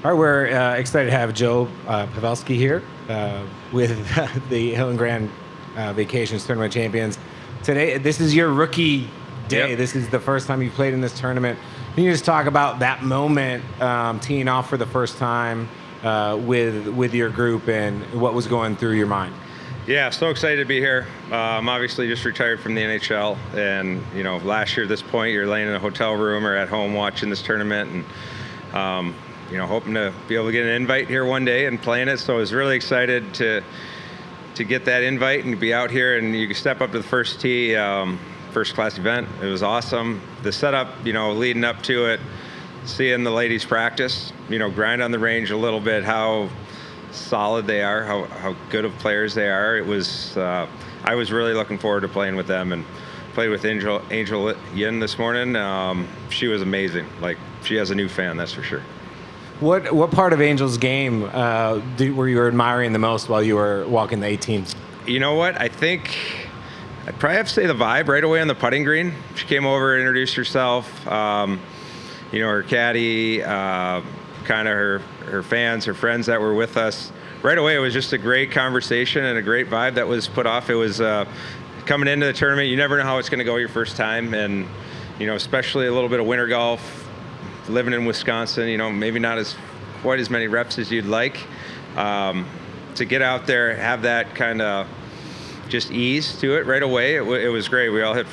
All right, we're excited to have Joe Pavelski here with the Hill and Grand Vacations Tournament champions. Today, this is your rookie day. Yep. This is the first time you played in this tournament. Can you just talk about that moment, teeing off for the first time with your group and what was going through your mind? Yeah, so excited to be here. I'm obviously just retired from the NHL, and last year at this point, you're laying in a hotel room or at home watching this tournament, and hoping to be able to get an invite here one day and play in it. So I was really excited to get that invite and be out here, and you can step up to the first tee, first class event. It was awesome. The setup, leading up to it, seeing the ladies practice, grind on the range a little bit, how solid they are, how good of players they are. It was, I was really looking forward to playing with them, and played with Angel Yin this morning. She was amazing. Like, she has a new fan, that's for sure. What part of Angel's game were you admiring the most while you were walking the 18s? You know what? I think I'd probably have to say the vibe right away on the putting green. She came over, introduced herself, her caddy, kind of her fans, her friends that were with us. Right away, it was just a great conversation and a great vibe that was put off. It was coming into the tournament, you never know how it's going to go your first time, and especially a little bit of winter golf. Living in Wisconsin, maybe not quite as many reps as you'd like. To get out there, have that kind of just ease to it right away. It was great. We all hit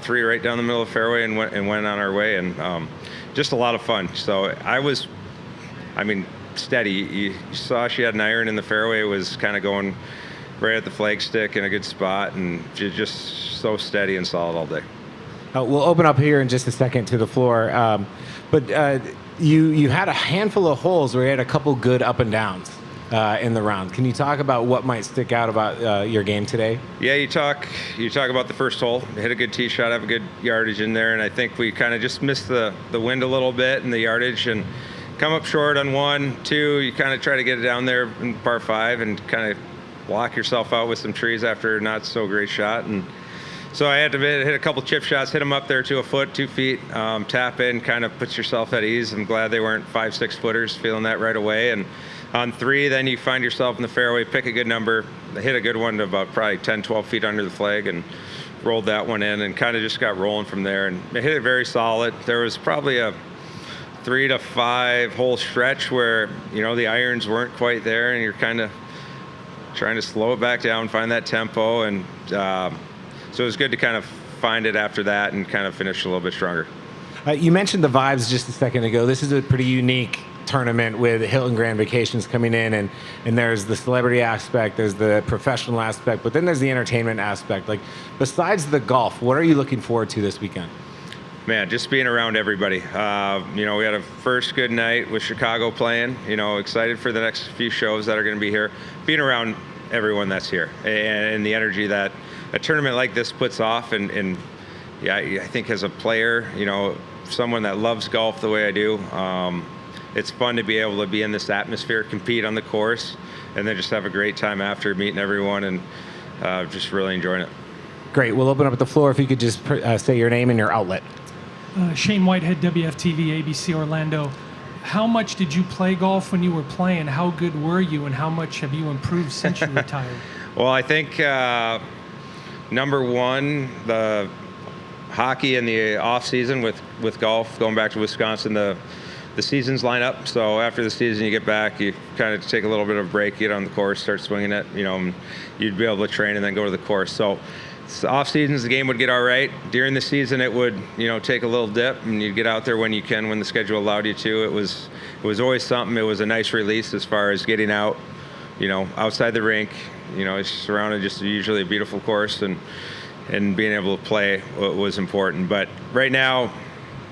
three right down the middle of the fairway and went on our way, and just a lot of fun. So steady. You saw she had an iron in the fairway. It was kind of going right at the flagstick in a good spot, and just so steady and solid all day. We'll open up here in just a second to the floor. But you had a handful of holes where you had a couple good up and downs in the round. Can you talk about what might stick out about your game today? Yeah, you talk about the first hole. Hit a good tee shot, have a good yardage in there, and I think we kind of just missed the wind a little bit and the yardage, and come up short on 1, 2. You kind of try to get it down there in par 5 and kind of block yourself out with some trees after a not so great shot. And so I had to hit a couple chip shots, hit them up there to a foot, 2 feet, tap in, kind of puts yourself at ease. I'm glad they weren't 5-6 footers, feeling that right away. And on 3, then you find yourself in the fairway, pick a good number, hit a good one to about probably 10, 12 feet under the flag, and rolled that one in, and kind of just got rolling from there. And I hit it very solid. There was probably a 3 to 5 hole stretch where, the irons weren't quite there, and you're kind of trying to slow it back down, find that tempo, and so it was good to kind of find it after that and kind of finish a little bit stronger. You mentioned the vibes just a second ago. This is a pretty unique tournament with Hill and Grand Vacations coming in, and there's the celebrity aspect, there's the professional aspect, but then there's the entertainment aspect. Like, besides the golf, what are you looking forward to this weekend? Man, just being around everybody. We had a first good night with Chicago playing. Excited for the next few shows that are going to be here. Being around everyone that's here, and the energy that a tournament like this puts off, and yeah, I think as a player, someone that loves golf the way I do, it's fun to be able to be in this atmosphere, compete on the course, and then just have a great time after, meeting everyone, and just really enjoying it. Great. We'll open up the floor if you could just say your name and your outlet. Shane Whitehead, WFTV, ABC Orlando. How much did you play golf when you were playing? How good were you, and how much have you improved since you retired? Well, I think number one, the hockey in the off season with golf, going back to Wisconsin, the seasons line up. So after the season, you get back, you kind of take a little bit of a break, get on the course, start swinging it. You'd be able to train and then go to the course. So off seasons, the game would get all right. During the season, it would take a little dip, and you'd get out there when you can, when the schedule allowed you to. It was always something. It was a nice release as far as getting out, outside the rink. It's surrounded just usually a beautiful course, and being able to play was important. But right now,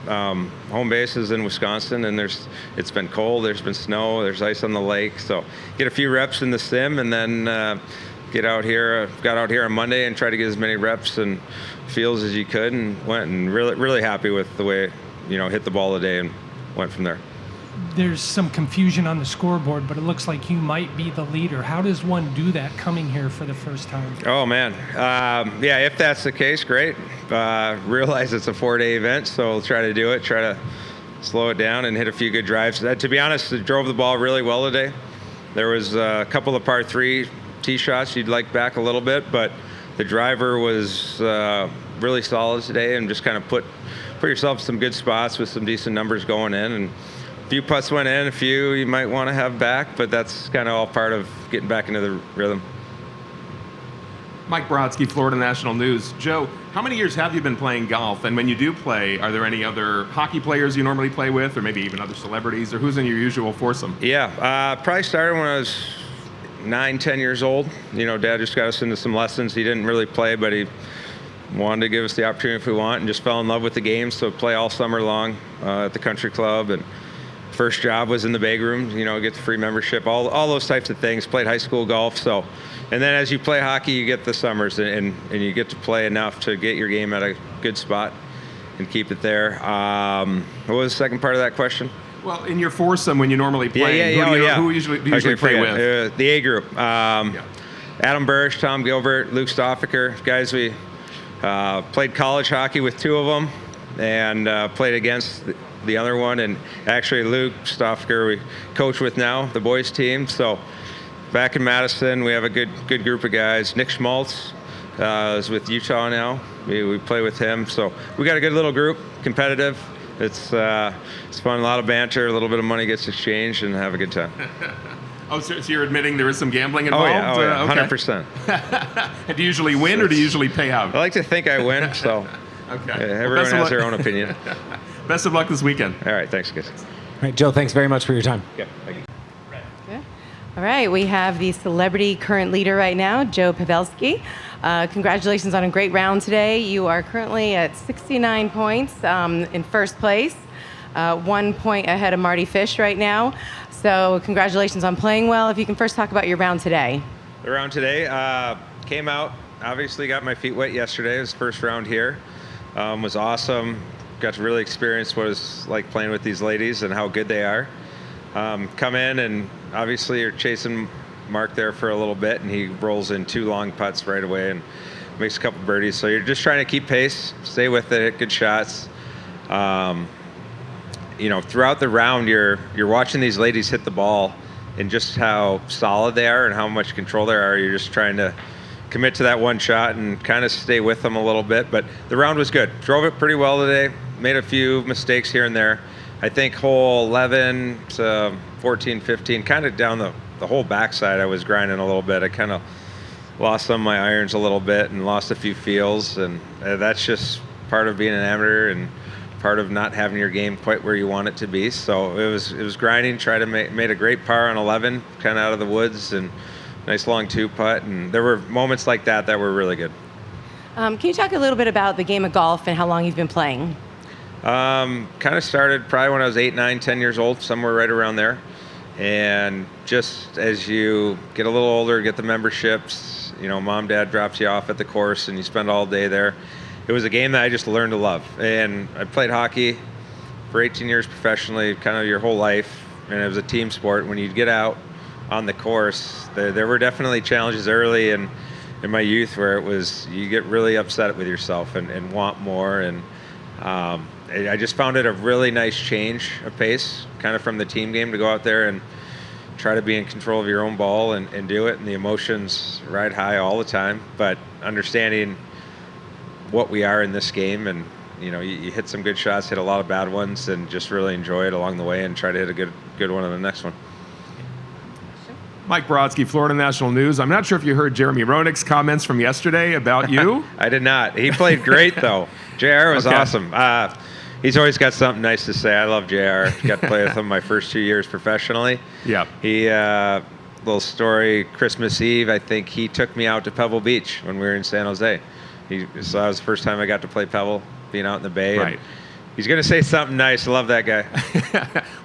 home base is in Wisconsin, and it's been cold. There's been snow. There's ice on the lake. So get a few reps in the sim, and then got out here on Monday and tried to get as many reps and feels as you could, and went, and really happy with the way hit the ball today, and went from there. There's some confusion on the scoreboard, but it looks like you might be the leader. How does one do that coming here for the first time? Oh man, yeah, if that's the case, great. Realize it's a 4-day event, so we'll try to do it, try to slow it down and hit a few good drives. To be honest, it drove the ball really well today. There was a couple of par 3 tee shots you'd like back a little bit, but the driver was really solid today, and just kind of put yourself some good spots with some decent numbers going in. And a few putts went in, a few you might want to have back, but that's kind of all part of getting back into the rhythm. Mike Brodsky, Florida National News. Joe, how many years have you been playing golf? And when you do play, are there any other hockey players you normally play with, or maybe even other celebrities, or who's in your usual foursome? Yeah, probably started when I was 9, 10 years old. Dad just got us into some lessons. He didn't really play, but he wanted to give us the opportunity if we want, and just fell in love with the game. So play all summer long at the country club, and first job was in the bag room. Get the free membership, all those types of things. Played high school golf. So, and then as you play hockey, you get the summers, and you get to play enough to get your game at a good spot and keep it there. What was the second part of that question? Well, in your foursome, when you normally play, who usually do you usually play with? The A group. Adam Burrish, Tom Gilbert, Luke Stoffaker, guys we played college hockey with 2 of them, and played against the other one. And actually, Luke Stoffaker we coach with now, the boys team. So back in Madison, we have a good group of guys. Nick Schmaltz is with Utah now. We play with him. So we got a good little group, competitive. It's fun, a lot of banter, a little bit of money gets exchanged, and have a good time. So you're admitting there is some gambling involved? Oh yeah, okay. 100%. And do you usually win, or do you usually pay out? I like to think I win, so okay. Everyone has their own opinion. Best of luck this weekend. All right, thanks, guys. All right, Joe, thanks very much for your time. Yeah, thank you. All right, we have the celebrity current leader right now, Joe Pavelski. Congratulations on a great round today. You are currently at 69 points in first place, 1 point ahead of Marty Fish right now. So congratulations on playing well. If you can first talk about your round today. The round today came out, obviously got my feet wet yesterday. It was the first round here. Was awesome. Got to really experience what it's like playing with these ladies and how good they are. Come in, and obviously you're chasing Mark there for a little bit, and he rolls in 2 long putts right away and makes a couple birdies. So you're just trying to keep pace, stay with it, hit good shots. Throughout the round, you're watching these ladies hit the ball, and just how solid they are and how much control they are. You're just trying to commit to that one shot and kind of stay with them a little bit. But the round was good. Drove it pretty well today. Made a few mistakes here and there. I think hole 11 to 14, 15, kind of down the whole backside, I was grinding a little bit. I kind of lost some of my irons a little bit and lost a few feels, and that's just part of being an amateur and part of not having your game quite where you want it to be. So it was grinding. Made a great par on 11, kind of out of the woods, and nice long 2-putt. And there were moments like that were really good. Can you talk a little bit about the game of golf and how long you've been playing? Kind of started probably when I was 8, 9, 10 years old, somewhere right around there. And just as you get a little older, get the memberships, mom, dad drops you off at the course, and you spend all day there. It was a game that I just learned to love. And I played hockey for 18 years professionally, kind of your whole life, and it was a team sport. When you'd get out on the course, there were definitely challenges early in my youth where it was, you get really upset with yourself and want more. And I just found it a really nice change of pace, kind of from the team game, to go out there and try to be in control of your own ball and do it. And the emotions ride high all the time, but understanding what we are in this game, and you hit some good shots, hit a lot of bad ones, and just really enjoy it along the way and try to hit a good one on the next one. Mike Brodsky, Florida National News. I'm not sure if you heard Jeremy Roenick's comments from yesterday about you. I did not. He played great, though. JR was awesome. He's always got something nice to say. I love JR. Got to play with him my first 2 years professionally. Yeah. He, little story, Christmas Eve, I think he took me out to Pebble Beach when we were in San Jose. So that was the first time I got to play Pebble, being out in the Bay. Right. He's going to say something nice. I love that guy.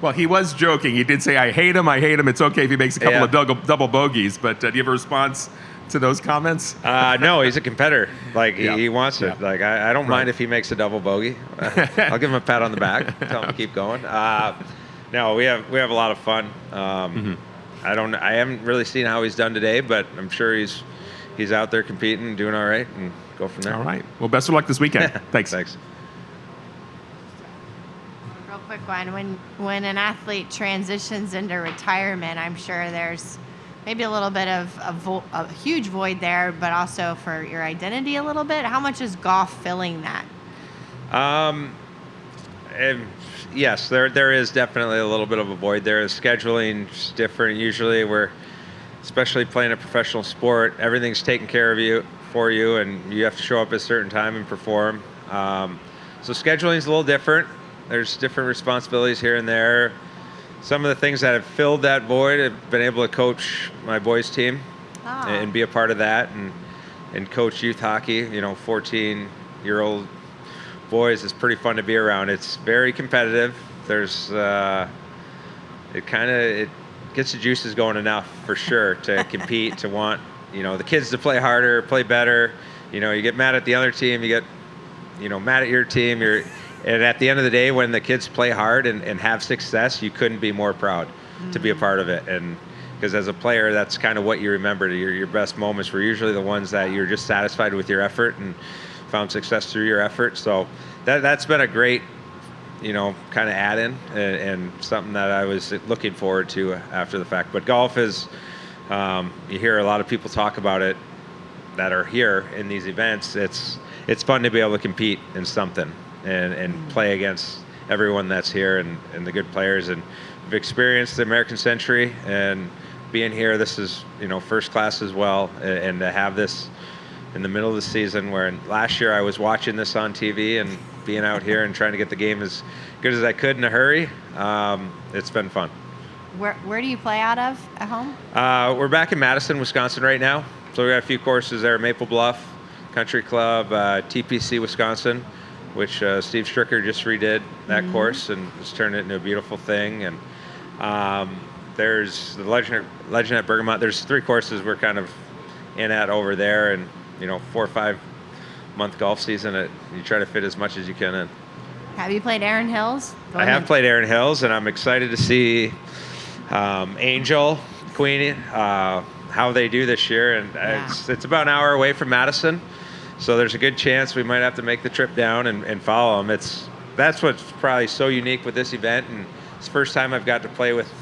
Well, he was joking. He did say, I hate him. It's okay if he makes a couple of double bogeys. But do you have a response to those comments? No, he's a competitor. He wants it. Yeah. I don't mind if he makes a double bogey. I'll give him a pat on the back, tell him to keep going. No, we have a lot of fun. I haven't really seen how he's done today, but I'm sure he's out there competing, doing all right, and go from there. All right. Well, best of luck this weekend. Thanks. Thanks. Real quick one. When an athlete transitions into retirement, I'm sure there's maybe a little bit of a huge void there, but also for your identity a little bit. How much is golf filling that? Yes, there is definitely a little bit of a void there. Scheduling's different. Usually we're, especially playing a professional sport, everything's taken care of for you, and you have to show up at a certain time and perform. So scheduling's a little different. There's different responsibilities here and there. Some of the things that have filled that void, I've been able to coach my boys team and be a part of that, and coach youth hockey. 14-year-old boys is pretty fun to be around. It's very competitive. There's it gets the juices going enough for sure to compete, to want the kids to play harder, play better. You get mad at the other team, you get mad at your team. And at the end of the day, when the kids play hard and have success, you couldn't be more proud to be a part of it. And because as a player, that's kind of what you remember. Your best moments were usually the ones that you're just satisfied with your effort and found success through your effort. So that's been a great, kind of add-in and something that I was looking forward to after the fact. But golf is, you hear a lot of people talk about it that are here in these events. It's fun to be able to compete in something and play against everyone that's here and the good players. And we've experienced the American Century, and being here, this is first class as well. And to have this in the middle of the season, where last year I was watching this on TV and being out here and trying to get the game as good as I could in a hurry, it's been fun. Where do you play out of at home? We're back in Madison, Wisconsin right now. So we got a few courses there: Maple Bluff Country Club, TPC Wisconsin, which Steve Stricker just redid that course and has turned it into a beautiful thing. And there's the Legend at Bergamot. There's 3 courses we're kind of in at over there, and 4 or 5 month golf season. You try to fit as much as you can in. Have you played Erin Hills? I have played Erin Hills, and I'm excited to see Angel, Queenie, how they do this year. And it's about an hour away from Madison, so there's a good chance we might have to make the trip down and follow them. That's what's probably so unique with this event, and it's the first time I've got to play with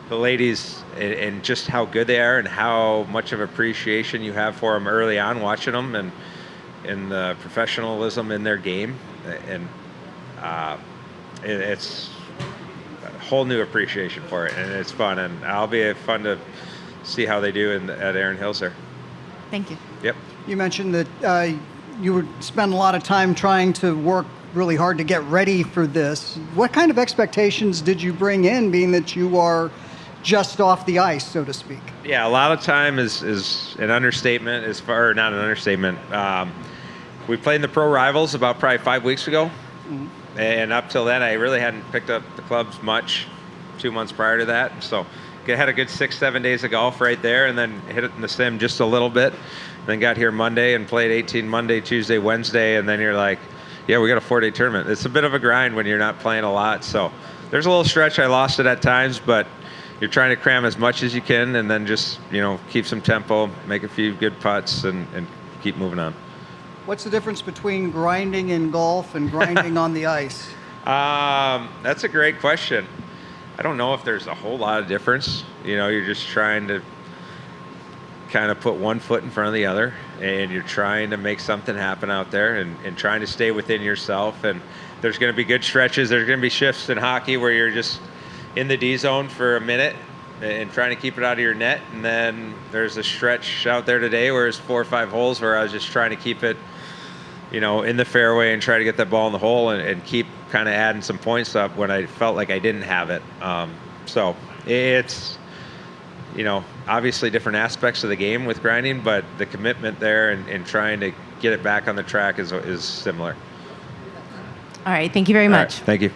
the ladies and just how good they are and how much of appreciation you have for them early on watching them and the professionalism in their game. And it's a whole new appreciation for it, and it's fun, and it'll be fun to see how they do at Erin Hills there. Thank you. Yep. You mentioned that you would spend a lot of time trying to work really hard to get ready for this. What kind of expectations did you bring in, being that you are just off the ice, so to speak? Yeah, a lot of time is an understatement, or not an understatement. We played in the Pro Rivals about probably 5 weeks ago. Mm-hmm. And up till then, I really hadn't picked up the clubs much 2 months prior to that. So I had a good 6-7 days of golf right there, and then hit it in the sim just a little bit. Then got here Monday and played 18 Monday, Tuesday, Wednesday, and then you're like, yeah, we got a 4-day tournament. It's a bit of a grind when you're not playing a lot. So there's a little stretch. I lost it at times, but you're trying to cram as much as you can, and then just keep some tempo, make a few good putts, and keep moving on. What's the difference between grinding in golf and grinding on the ice? That's a great question. I don't know if there's a whole lot of difference. You're just trying to kind of put one foot in front of the other, and you're trying to make something happen out there and trying to stay within yourself. And there's going to be good stretches. There's going to be shifts in hockey where you're just in the D zone for a minute and trying to keep it out of your net. And then there's a stretch out there today where it's 4 or 5 holes where I was just trying to keep it in the fairway and try to get that ball in the hole and keep kind of adding some points up when I felt like I didn't have it. So it's, obviously different aspects of the game with grinding, but the commitment there and trying to get it back on the track is similar. All right. Thank you very much. All right, thank you.